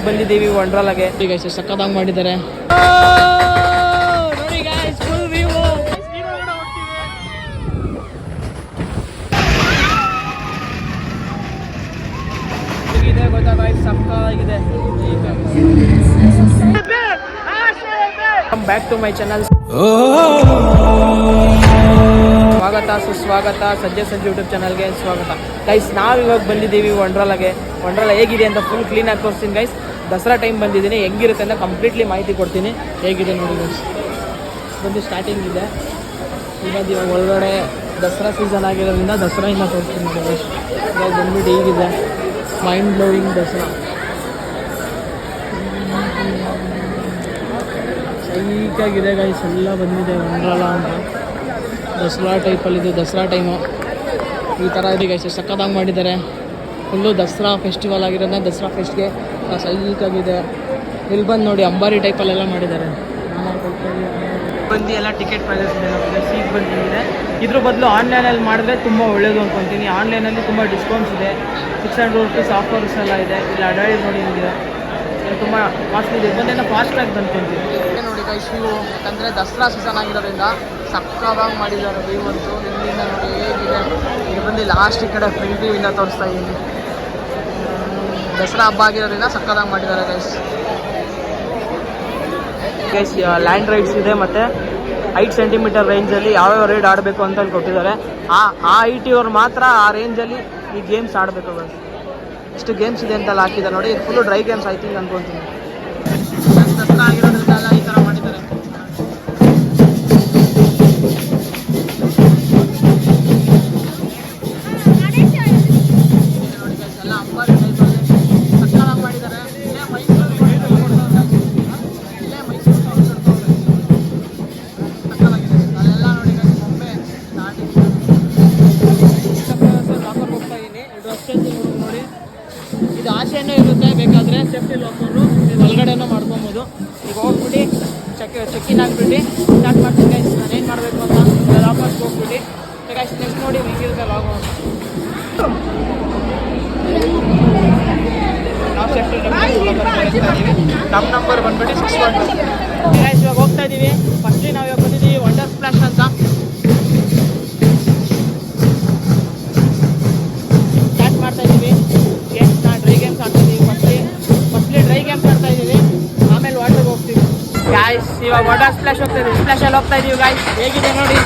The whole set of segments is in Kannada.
ಬಂದಿದ್ದೀವಿ ವಂಡರ್ಲಾಗೆ. ಈಗ ಸಕ್ಕತ್ತಾಗಿ ಮಾಡಿದ್ದಾರೆ ನೋಡಿ ಗಾಯ್ಸ್, ಫುಲ್ ವ್ಯೂ. ಹೇಗಿದೆ ಗೊತ್ತಾ ಗಾಯ್ಸ್, ಸಕ್ಕತ್ತಾಗಿದೆ. Come back to my channel. ಸ್ವಾಗತ ಸುಸ್ವಾಗತ, ಸಂಜೆ ಯೂಟ್ಯೂಬ್ ಚಾನಲ್ಗೆ ಸ್ವಾಗತ ಗೈಸ್. ನಾವಿವಾಗ ಬಂದಿದ್ದೀವಿ ವಂಡರ್ಲಾಗೆ. ವಂಡರ್ಲಾ ಹೇಗಿದೆ ಅಂತ ಫುಲ್ ಕ್ಲೀನಾಗಿ ತೋರಿಸ್ತೀನಿ ಗೈಸ್. ದಸರಾ ಟೈಮ್ ಬಂದಿದ್ದೀನಿ, ಹೆಂಗಿರುತ್ತೆ ಅಂತ ಕಂಪ್ಲೀಟ್ಲಿ ಮಾಹಿತಿ ಕೊಡ್ತೀನಿ. ಹೇಗಿದೆ ನೋಡಿ ಗೈಸ್. ಬಂದು ಸ್ಟಾರ್ಟಿಂಗ್ ಇದೆ, ಇವಾಗ ಒಳಗಡೆ ದಸರಾ ಸೀಸನ್ ಆಗಿರೋದ್ರಿಂದ ದಸರಾಯಿಂದ ತೋರಿಸ್ತೀನಿ ನೋಡಿ ಗೈಸ್. ಇವಾಗ ಬಂದ್ಬಿಟ್ಟು ಹೇಗಿದೆ, ಮೈಂಡ್ ಬ್ಲೋಯಿಂಗ್ ದಸರಾ. ಸೈಕಾಗಿದೆ ಗೈಸ್, ಎಲ್ಲ ಬಂದಿದೆ ವಂಡರ್ಲಾ ಅಂತ. ದಸರಾ ಟೈಪಲ್ಲಿದೆ, ದಸರಾ ಟೈಮು ಈ ಥರ ಇದೆ ಗೈಸ್. ಸಕ್ಕತ್ತಾಗಿ ಮಾಡಿದ್ದಾರೆ. ಫುಲ್ಲು ದಸರಾ ಫೆಸ್ಟಿವಲ್ ಆಗಿರೋದ್ರಿಂದ ದಸರಾ ಫೆಸ್ಟ್ಗೆ ಸೈಕಾಗಿದೆ. ಇಲ್ಲಿ ಬಂದು ನೋಡಿ ಅಂಬಾರಿ ಟೈಪಲ್ಲೆಲ್ಲ ಮಾಡಿದ್ದಾರೆ. ಬಂದು ಎಲ್ಲ ಟಿಕೆಟ್ ಪ್ರೈಸಸ್ ಇದೆ, ಸೀಟ್ ಬಂದಿದೆ. ಇದ್ರ ಬದಲು ಆನ್ಲೈನಲ್ಲಿ ಮಾಡಿದ್ರೆ ತುಂಬ ಒಳ್ಳೆಯದು ಅಂದ್ಕೊತೀನಿ. ಆನ್ಲೈನಲ್ಲಿ ತುಂಬ ಡಿಸ್ಕೌಂಟ್ಸ್ ಇದೆ, 600 ರುಪೀಸ್ ಆಫರ್ಸ್ ಎಲ್ಲ ಇದೆ. ಇಲ್ಲಿ ಅಡ್ವೈಸ್ ನೋಡಿ ನಿಮಗೆ ತುಂಬ ಕಾಸ್ಟ್ಲಿ ಇದೆ. ಬಂದೇನೋ ಫಾಸ್ಟಾಗಿ ಬಂದ್ಕೊತೀನಿ ನೋಡಿ ಗೈಸ್. ವ್ಯೂ ಯಾಕಂದರೆ ದಸರಾ ಸೀಸನ್ ಆಗಿರೋದ್ರಿಂದ ಸಕ್ಕತ್ತಾಗಿ ಮಾಡಿದ್ದಾರೆ. ವ್ಯೂ ಅಂತೂ ಇಲ್ಲಿಂದ ನೋಡಿ ಹೇಗಿದೆ. ಇದು ಬಂದು ಲಾಸ್ಟ್ ಈ ಕಡೆ ಫ್ರಂಟ್ ವ್ಯೂವಿಂದ ತೋರಿಸ್ತಾ ಇದ್ದೀನಿ. ದಸರಾ ಹಬ್ಬ ಆಗಿರೋದ್ರಿಂದ ಸಕ್ಕತ್ತಾಗಿ ಮಾಡಿದ್ದಾರೆ ಗೈಸ್. ಗೈಸ್ ಲ್ಯಾಂಡ್ ರೈಡ್ಸ್ ಇದೆ, ಮತ್ತು 8 ಸೆಂಟಿಮೀಟರ್ ರೇಂಜಲ್ಲಿ ಯಾವ್ಯಾವ ರೈಡ್ ಆಡಬೇಕು ಅಂತ ಕೊಟ್ಟಿದ್ದಾರೆ. ಆ ಐಟಿಯವ್ರು ಮಾತ್ರ ಆ ರೇಂಜಲ್ಲಿ ಈ ಗೇಮ್ಸ್ ಆಡಬೇಕು ಗೈಸ್. ಎಷ್ಟು ಗೇಮ್ಸ್ ಇದೆ ಅಂತೆಲ್ಲ ಹಾಕಿದ್ದಾರೆ ನೋಡಿ. ಇದು full dry games I think ಅನ್ಕೊತೀನಿ. ದಸರಾ ಆಗಿರೋದ್ರಿಂದ ಎಲ್ಲ ಈ ಥರ ಮಾಡಿದ್ದಾರೆ. ಎಲ್ಲ ಅಂಬಾರಿ ಟೈಪಲ್ಲಿ ಸಕ್ಕತ್ತಾಗಿ ಮಾಡಿದ್ದಾರೆ. ಇಲ್ಲೇ ಮೈಸೂರು ಸಕ್ಕತ್ತಾಗಿದೆ. ಅಲ್ಲೆಲ್ಲ ನೋಡಿ ಬೊಂಬೆ ಸ್ಟಾರ್ಟಿಂಗ್ ಲಾಕರ್ ಹೋಗ್ತಾ ಇದ್ದೀನಿ. ಇದು ಅಷ್ಟೇ ನೋಡಿ. ಇದು ಆಸೆನೂ ಇರುತ್ತೆ, ಬೇಕಾದರೆ ಸೇಫ್ಟಿ ಲಾಕರು ನೀವು ಒಳಗಡೆನೂ ಮಾಡ್ಕೊಬೋದು. ಈಗ ಹೋಗ್ಬಿಟ್ಟು ಚೆಕ್ಕಿನ್ ಆಗಿಬಿಟ್ಟು ಸ್ಟಾರ್ಟ್ ಮಾಡ್ತೀನಿ ಗೈಸ್. ನಾನು ಏನು ಮಾಡಬೇಕು ಅಂತ ಲಾಕರ್ಸ್ಗೆ ಹೋಗ್ಬಿಟ್ಟು ಗೈಸ್. ನೆಕ್ಸ್ಟ್ ನೋಡಿ ಹೆಂಗಿರುತ್ತೆ ಲಾಗು. ನಾವು ಸೇಫ್ಟಿ ನಮ್ಮ ನಂಬರ್ ಬಂದ್ಬಿಟ್ಟು 612 ಗೈಸ್. ಇವಾಗ ಹೋಗ್ತಾ ಇದ್ದೀವಿ. ಫಸ್ಟ್ಲಿ ನಾವು ಇವಾಗ ಬಂದಿದ್ದೀವಿ ವಂಡರ್ ಸ್ಪ್ಲಾಶ್ ಅಂತ. ಸ್ಟಾರ್ಟ್ ಮಾಡ್ತಾ ಇದ್ದೀವಿ ಗೇಮ್ಸ್ನ. ಡ್ರೈ ಗೇಮ್ಸ್ ಆಡ್ತಾ ಇದ್ದೀವಿ. ಫಸ್ಟ್ಲಿ ಡ್ರೈ ಗೇಮ್ಸ್ ಆಡ್ತಾ ಇದ್ದೀವಿ, ಆಮೇಲೆ ವಾಟರ್ಗೆ ಹೋಗ್ತೀವಿ ಗಾಯ್ಸ್. ಇವಾಗ ವಾಟರ್ ಸ್ಪ್ಲಾಶ್ ಹೋಗ್ತಾ ಇದ್ದೀವಿ, ಸ್ಪ್ಲಾಶಲ್ಲಿ ಹೋಗ್ತಾ ಇದ್ದೀವಿ ಗಾಯ್ಸ್. ಹೇಗಿದೆ ನೋಡಿ.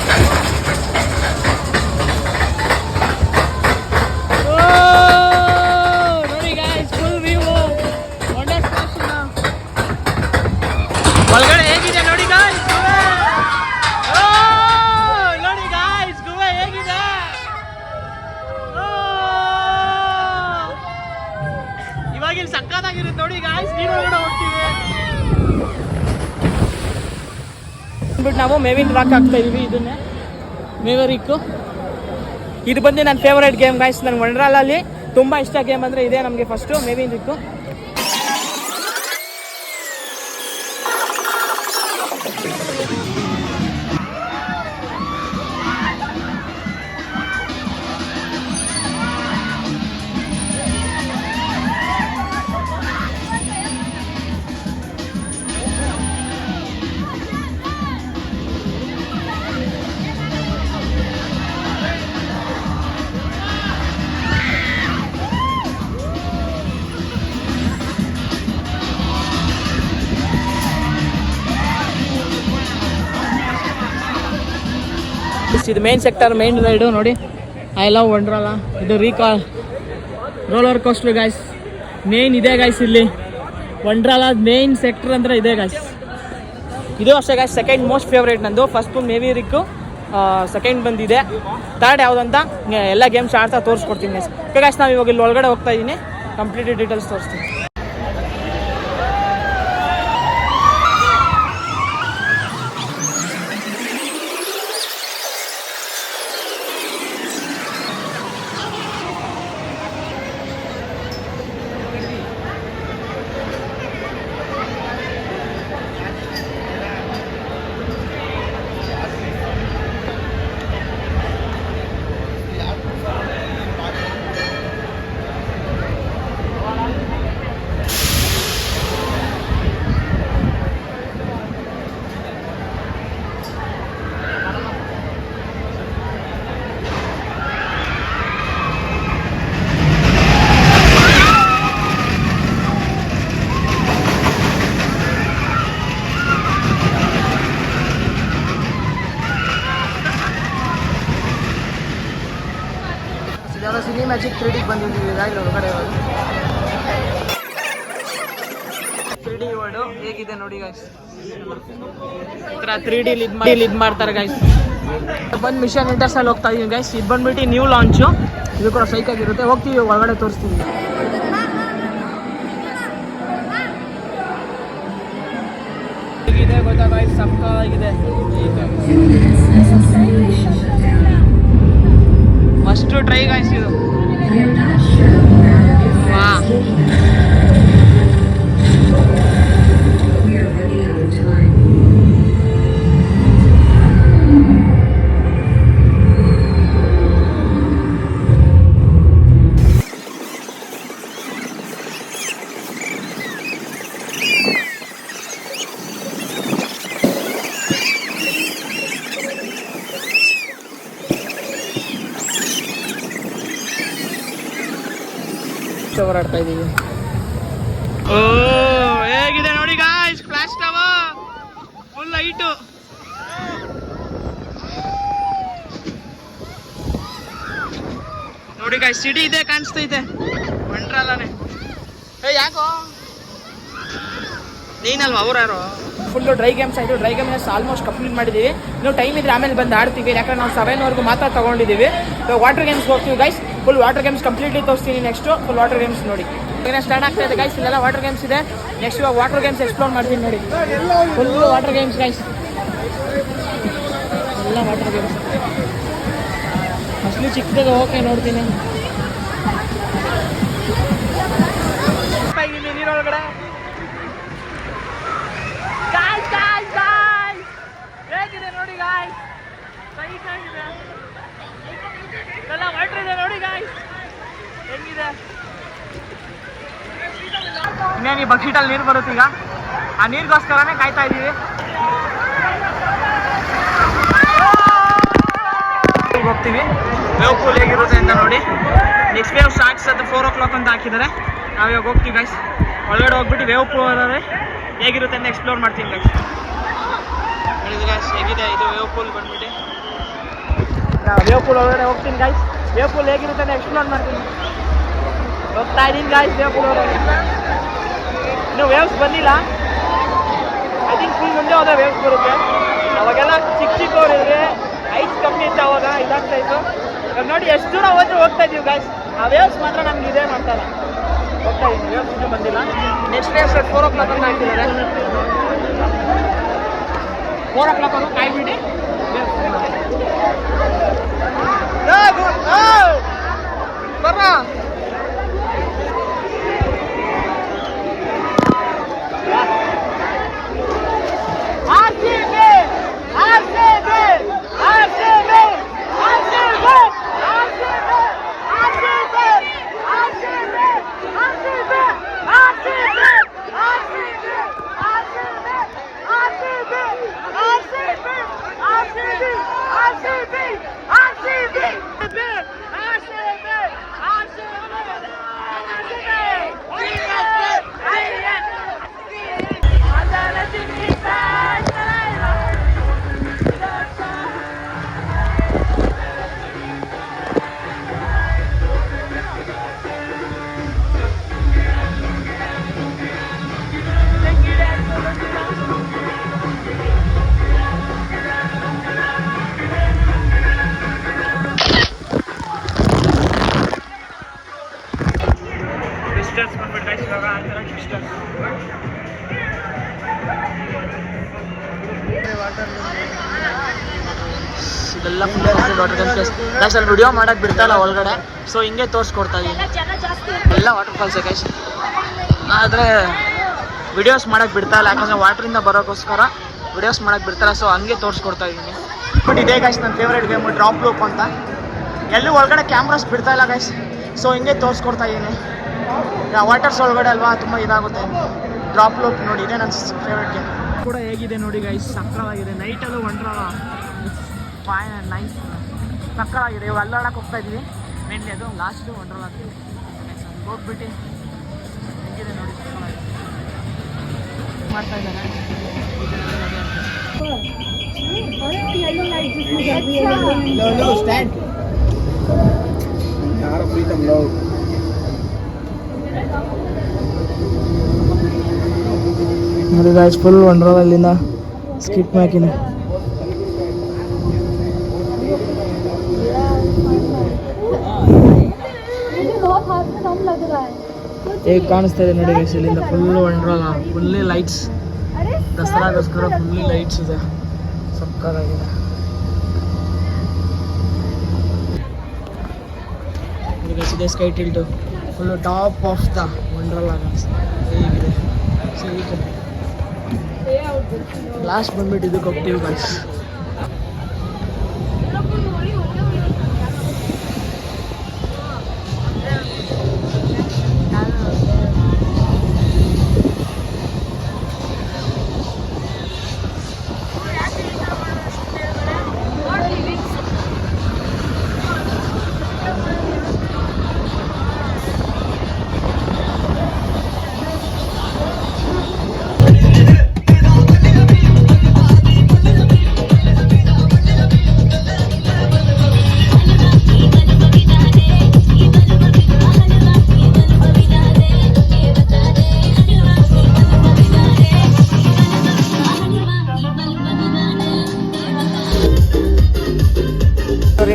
ನೋಡಿ guys, full view water splash ಒಳಗಡೆ ಹೇಗಿದೆ ನೋಡಿ ಗಾಯ್ಸ್. ನೋಡಿ ಗಾಯ್ಸ್, ಗುಹೆ ಹೇಗಿದೆ. ಇವಾಗ ಇಲ್ಲಿ ಸಕ್ಕತ್ತಾಗಿರುತ್ತೆ ನೋಡಿ ಗಾಯ್ಸ್. ನೀರು ಒಳಗಡೆ ಹೋಗ್ತೀವಿ. ಅಂದ್ಬಿಟ್ಟು ನಾವು ಮೇವಿನ್ ರಾಕ್ ಹಾಕ್ತಾ ಇದೀವಿ. ಇದನ್ನೇ ಮೇವರಿಕ್ಕು. ಇದು ಬಂದು ನನ್ನ ಫೇವರೇಟ್ ಗೇಮ್ ಗಾಯ್ಸ್. ನನ್ನ ವಂಡರ್ಲಾಲ್ಲಿ ತುಂಬ ಇಷ್ಟ ಗೇಮ್ ಅಂದರೆ ಇದೆ ನಮಗೆ. First Maverick. ಇದು ಮೇನ್ ಸೆಕ್ಟರ್, ಮೇನ್ ರೈಡು ನೋಡಿ. I love Wonderla. ಇದು recall roller coaster guys. Main ಇದೆ ಗಾಯ್ಸ್ ಇಲ್ಲಿ. ವಂಡರ್ಲಾ ಮೇನ್ ಸೆಕ್ಟರ್ ಅಂದರೆ ಇದೆ ಗಾಯ್ಸ್. ಇದು ಅಷ್ಟೇ ಗಾಯ್ಸ್ ಸೆಕೆಂಡ್ ಮೋಸ್ಟ್ ಫೇವ್ರೇಟ್ ನಂದು. ಫಸ್ಟು ಮೇವಿ ರಿಕ್ಕು, ಸೆಕೆಂಡ್ ಬಂದಿದೆ. ಥರ್ಡ್ ಯಾವುದಂತ ಎಲ್ಲ ಗೇಮ್ಸ್ ಆಡ್ತಾ ತೋರಿಸ್ಕೊಡ್ತೀನಿ ಗಾಯ್ಸ್. ಓಕೆ ಗಾಯ್ಸ್, ನಾವು ಇವಾಗ ಇಲ್ಲಿ ಒಳಗಡೆ ಹೋಗ್ತಾ ಇದ್ದೀನಿ, ಕಂಪ್ಲೀಟ್ ಡೀಟೇಲ್ಸ್ ತೋರಿಸ್ತೀನಿ. ಮ್ಯಾಜಿಕ್ 3D ಬಂದಿದ್ದೀವಿ ಇಲ್ಲಿ ಹೊರಗಡೆ ಇರೋದು 3D ವರ್ಲ್ಡು ಹೇಗಿದೆ ನೋಡಿ ಗೈಸ್. ಈ ಥರ 3D ಇದು ಮಾಡ್ತಾರೆ ಗೈಸ್. ಬಂದು ಮಿಷನ್ ಇಂಟರ್ಸಲ್ಲಿ ಹೋಗ್ತಾ ಇದೀವಿ ಗೈಸ್. ಇದು ಬಂದ್ಬಿಟ್ಟು ನ್ಯೂ ಲಾಂಚು, ಇದು ಕೂಡ ಸೈಕ್ ಆಗಿರುತ್ತೆ. ಹೋಗ್ತೀವಿ ಒಳಗಡೆ ತೋರಿಸ್ತೀವಿ. ಹೇಗಿದೆ ಗೊತ್ತಾ ಗೈಸ್, ಸಕ್ಕತ್ತಾಗಿದೆ. ಫಸ್ಟ್ ಟ್ರೈ ಗೈಸ್ ಇದು. ವಾ ಹೊರಡ್ತಾ ಇದೀವಿ. ಓ ಹೇಗಿದೆ ನೋಡಿ guys, flash tower full light. ನೋಡಿ ಗಾಯ್ಸ್, ಸಿಟಿ ಇದೆ ಕಾಣಿಸ್ತೈತೆ, ವಂಡರ್ಲಾನೇ. ಯಾಕೋ ನೀನಲ್ವಾ ಅವ್ರು ಯಾರು? ಫುಲ್ಲು ಡ್ರೈ ಗೇಮ್ಸ್ ಆಯಿತು. ಡ್ರೈ ಗೇಮ್ಸ್ ಆಲ್ಮೋಸ್ಟ್ ಕಂಪ್ಲೀಟ್ ಮಾಡಿದ್ದೀವಿ. ಇನ್ನೂ ಟೈಮ್ ಇದ್ರೆ ಆಮೇಲೆ ಬಂದು ಆಡ್ತೀವಿ, ಯಾಕಂದ್ರೆ ನಾವು 7ವರೆಗೂ ಮಾತ್ರ ತೊಗೊಂಡಿದ್ದೀವಿ. ವಾಟರ್ ಗೇಮ್ಸ್ ಹೋಗ್ತೀವಿ guys. Full water games completely ತೋರಿಸ್ತೀನಿ. ನೆಕ್ಸ್ಟು ಫುಲ್ ವಾಟರ್ ಗೇಮ್ಸ್ ನೋಡಿ ಈಗ ಸ್ಟಾರ್ಟ್ ಆಗ್ತಾ ಇದೆ ಗೈಸ್. ಇಲ್ಲೆಲ್ಲ ವಾಟರ್ ಗೇಮ್ಸ್ ಇದೆ. ನೆಕ್ಸ್ಟ್ ಇವಾಗ ವಾಟರ್ ಗೇಮ್ಸ್ ಎಕ್ಸ್ಪ್ಲೋರ್ ಮಾಡ್ತೀನಿ ನೋಡಿ. ಫುಲ್ ವಾಟರ್ ಗೇಮ್ಸ್ ಗೈಸ್, ಎಲ್ಲ ವಾಟರ್ ಗೇಮ್ಸ್. ಅಷ್ಟು ಚಿಕ್ಕದಾಗ ಓಕೆ ನೋಡ್ತೀನಿ. ನೀರೊಳಗಡೆ ಹೇಗಿದೆ ನೋಡಿ ಗಾಯ್ಸ್, ಎಲ್ಲ ವಾಟರ್ ಇದೆ ನೋಡಿ ಗಾಯ್ಸ್, ಹೆಂಗಿದೆ. ಇನ್ನೇನು ಈ ಬಕೆಟಲ್ಲಿ ನೀರು ಬರುತ್ತೆ ಈಗ, ಆ ನೀರಿಗೋಸ್ಕರನೇ ಕಾಯ್ತಾ ಇದ್ದೀವಿ. ಹೋಗ್ತೀವಿ. ವೇವ್ ಪೂಲ್ ಹೇಗಿರುತ್ತೆ ಅಂತ ನೋಡಿ. ನೆಕ್ಸ್ಟ್ ವೇವ್ ಸ್ಟಾರ್ಟ್ಸ್ ಅದು 4 o'clock ಅಂತ ಹಾಕಿದ್ದಾರೆ. ನಾವು ಇವಾಗ ಹೋಗ್ತೀವಿ ಗೈಸ್. ಒಳಗಡೆ ಹೋಗ್ಬಿಟ್ಟು ವೇವ್ ಪೂಲ್ ಅದಾವೆ ಹೇಗಿರುತ್ತೆ ಅಂತ ಎಕ್ಸ್ಪ್ಲೋರ್ ಮಾಡ್ತೀನಿ ಗೈಸ್. ಹೇಳಿದ್ರು ಗೈಸ್ ಹೇಗಿದೆ ಇದು ವೇವ್ ಪೂಲ್ ಬಂದ್ಬಿಟ್ಟು. ವೇವ್ ಪೂಲ್ ಒಳಗಡೆ ಹೋಗ್ತೀನಿ ಗೈಸ್. ವೇವ್ ಪೂಲ್ ಹೇಗಿರುತ್ತೆ ಅಂತ ಎಕ್ಸ್ಪ್ಲೋರ್ ಮಾಡ್ತೀನಿ. ಹೋಗ್ತಾ ಇದ್ದೀನಿ ಗೈಸ್ ವೇವ್ ಪೂಲ್ ಒಳಗಡೆ. ಇನ್ನೂ ವೇವ್ಸ್ ಬಂದಿಲ್ಲ. ಐ ಥಿಂಕ್ ಫುಲ್ ಮುಂದೆ ಹೋದ ವೇವ್ಸ್ ಬರುತ್ತೆ. ಅವಾಗೆಲ್ಲ ಚಿಕ್ಕವರಿಗೆ ಐಸ್ ಕಮ್ಮಿ ಇತ್ತು, ಅವಾಗ ಇದಾಗ್ತಾ ಇತ್ತು. ಇವಾಗ ನೋಡಿ ಎಷ್ಟು ದೂರ ಹೋದ್ರೆ ಹೋಗ್ತಾ ಇದೀವಿ ಗೈಸ್. ಆ ವೇವ್ಸ್ ಮಾತ್ರ ನಮ್ಗೆ ಇದೇ ಮಾಡ್ತಾಯಿಲ್ಲ. ಹೋಗ್ತಾ ಇದ್ದೀನಿ, ವೇವ್ಸ್ ಇನ್ನೂ ಬಂದಿಲ್ಲ. ನೆಕ್ಸ್ಟ್ ವೇವ್ಸ್ 4 o'clock ಅಂತ ಹಾಕಿದ್ದಾರೆ. 4 o'clock ಅದು ಕಾಯ್ಬಿಟ್ಟು ಬರ್ರ ಇದೆಲ್ಲ ಫುಲ್ ವಾಟರ್ ಗೇಮ್ಸ್ ಗೈಸ್. ಅಲ್ಲಿ ವಿಡಿಯೋ ಮಾಡೋಕ್ಕೆ ಬಿಡ್ತಾಯಿಲ್ಲ ಒಳಗಡೆ, ಸೊ ಹಿಂಗೆ ತೋರಿಸ್ಕೊಡ್ತಾ ಇದ್ದೀನಿ. ಎಲ್ಲ ವಾಟರ್ ಫಾಲ್ಸ್ ಗೈಸ್, ಆದರೆ ವಿಡಿಯೋಸ್ ಮಾಡೋಕ್ಕೆ ಬಿಡ್ತಾಯಿಲ್ಲ, ಯಾಕಂದರೆ ವಾಟ್ರಿಂದ ಬರೋಕ್ಕೋಸ್ಕರ ವಿಡಿಯೋಸ್ ಮಾಡೋಕ್ಕೆ ಬಿಡ್ತಾಯಿಲ್ಲ. ಸೊ ಹಂಗೆ ತೋರಿಸ್ಕೊಡ್ತಾ ಇದ್ದೀನಿ. ಬಟ್ ಇದೇ ಗೈಸ್ ನನ್ನ ಫೇವ್ರೇಟ್ ಗೇಮು ಡ್ರಾಪ್ ಲೂಪ್ ಅಂತ. ಎಲ್ಲೂ ಒಳಗಡೆ ಕ್ಯಾಮ್ರಾಸ್ ಬಿಡ್ತಾಯಿಲ್ಲ ಗೈಸ್, ಸೊ ಹಿಂಗೆ ತೋರಿಸ್ಕೊಡ್ತಾ ಇದ್ದೀನಿ. ವಾಟರ್ಸ್ ಒಳಗಡೆ ಅಲ್ವಾ ತುಂಬ ಇದಾಗುತ್ತೆ. ಡ್ರಾಪ್ ಲೂಪ್ ನೋಡಿ, ಇದೇ ನನ್ನ ಫೇವ್ರೇಟ್ ಗೇಮ್ ಕೂಡ. ಹೇಗಿದೆ ನೋಡಿ ಗೈಸ್, ಸಕ್ಕತ್ತಾಗಿದೆ. ನೈಟಲ್ಲೂ ವಂಡ್ರಲ್ಲ ಫೈನ್ ಆ್ಯಂಡ್ ನೈಸ್, ಸಕ್ಕತ್ತಾಗಿದೆ. ಇವಾಗ ಅಲ್ಲಾಡಕ್ಕೆ ಹೋಗ್ತಾ ಇದ್ವಿ. ಮೇನ್ಲಿ ಅದು ಲಾಸ್ಟು ವಂಡ್ರಲ್ಲ ಅಂತ ಹೋಗ್ಬಿಟ್ಟು ಹೇಗಿದೆ ನೋಡಿ, ಸಕ್ಕತ್ತಾಗಿದೆ ಮಾಡ್ತಾ ಇದ್ದಾರೆ. ಪ್ರೀತಮ್ ಲವ್. ನೋಡಿ ಗಾಯ್ಸ್ ಫುಲ್ ವಂಡರ್ಲಾ ಅಲ್ಲಿಂದ ಸ್ಕಿಪ್ ಹಾಕಿನಿ. ಹೇಗೆ ಕಾಣಿಸ್ತಾ ಇದೆ ನೋಡಿ ಗೈಸ್ ಇಲ್ಲಿಂದ ಫುಲ್ ವಂಡರ್ಲಾ, ಫುಲ್ಲಿ ಲೈಟ್ಸ್, ದಸರಾಗೋಸ್ಕರ ಫುಲ್ಲಿ ಲೈಟ್ಸ್ ಇದೆ, ಸಕ್ಕತ್ತಾಗಿದೆ. ಇದೆ sky tilt full top of the Wonderla ಹೇಗಿದೆ. ಲಾಸ್ಟ್ ಬಂದ್ಬಿಟ್ಟು ಇದಕ್ಕೆ ಹೋಗ್ತೀವಿ ಗೈಸ್.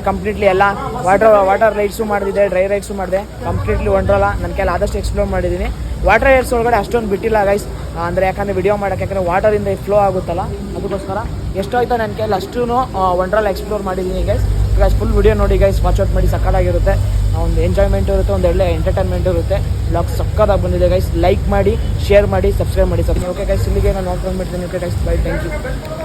ಕಂಪ್ಲೀಟ್ಲಿ ಎಲ್ಲ ವಾಟರ್ ರೈಡ್ಸು ಮಾಡಿದೆ, ಡ್ರೈ ರೈಡ್ಸು ಮಾಡಿದೆ, ಕಂಪ್ಲೀಟ್ಲಿ ವಂಡರ್ಲಾ ನನ್ನ ಕೈಲಿ ಆದಷ್ಟು ಎಕ್ಸ್ಪ್ಲೋರ್ ಮಾಡಿದ್ದೀನಿ. ವಾಟರ್ ರೈಡ್ಸ್ ಒಳಗಡೆ ಅಷ್ಟೊಂದು ಬಿಟ್ಟಿಲ್ಲ ಗೈಸ್, ಅಂದರೆ ಯಾಕಂದರೆ ವಿಡಿಯೋ ಮಾಡೋಕ್ಕೆ, ಯಾಕಂದರೆ ವಾಟರಿಂದ ಫ್ಲೋ ಆಗುತ್ತಲ್ಲ ಅದಕ್ಕೋಸ್ಕರ ಎಷ್ಟೋಯ್ತೋ ನನ್ನ ಕೈಲಿ ಅಷ್ಟೂ ವಂಡರ್ಲಾ ಎಕ್ಸ್ಪ್ಲೋರ್ ಮಾಡಿದ್ದೀನಿ ಗೈಸ್. ಫುಲ್ ವಿಡಿಯೋ ನೋಡಿ ಗೈಸ್, ವಾಚ್ ಔಟ್ ಮಾಡಿ, ಸಕ್ಕತ್ತಾಗಿರುತ್ತೆ. ಒಂದು ಎಂಜಾಯ್ಮೆಂಟ್ ಇರುತ್ತೆ, ಒಂದು ಒಳ್ಳೆ ಎಂಟರ್ಟೈನ್ಮೆಂಟ್ ಇರುತ್ತೆ. ಬ್ಲಾಗ್ ಸಕ್ಕತ್ತಾಗಿ ಬಂದಿದೆ ಗೈಸ್. ಲೈಕ್ ಮಾಡಿ, ಶೇರ್ ಮಾಡಿ, ಸಬ್ಸ್ಕ್ರೈಬ್ ಮಾಡಿ. ಓಕೆ ಗೈಸ್, ಇಲ್ಲಿಗೆ ನಾನು ನೋಡ್ಕೊಂಡ್ಬಿಡ್ತೀನಿ. Okay guys, bye, thank you.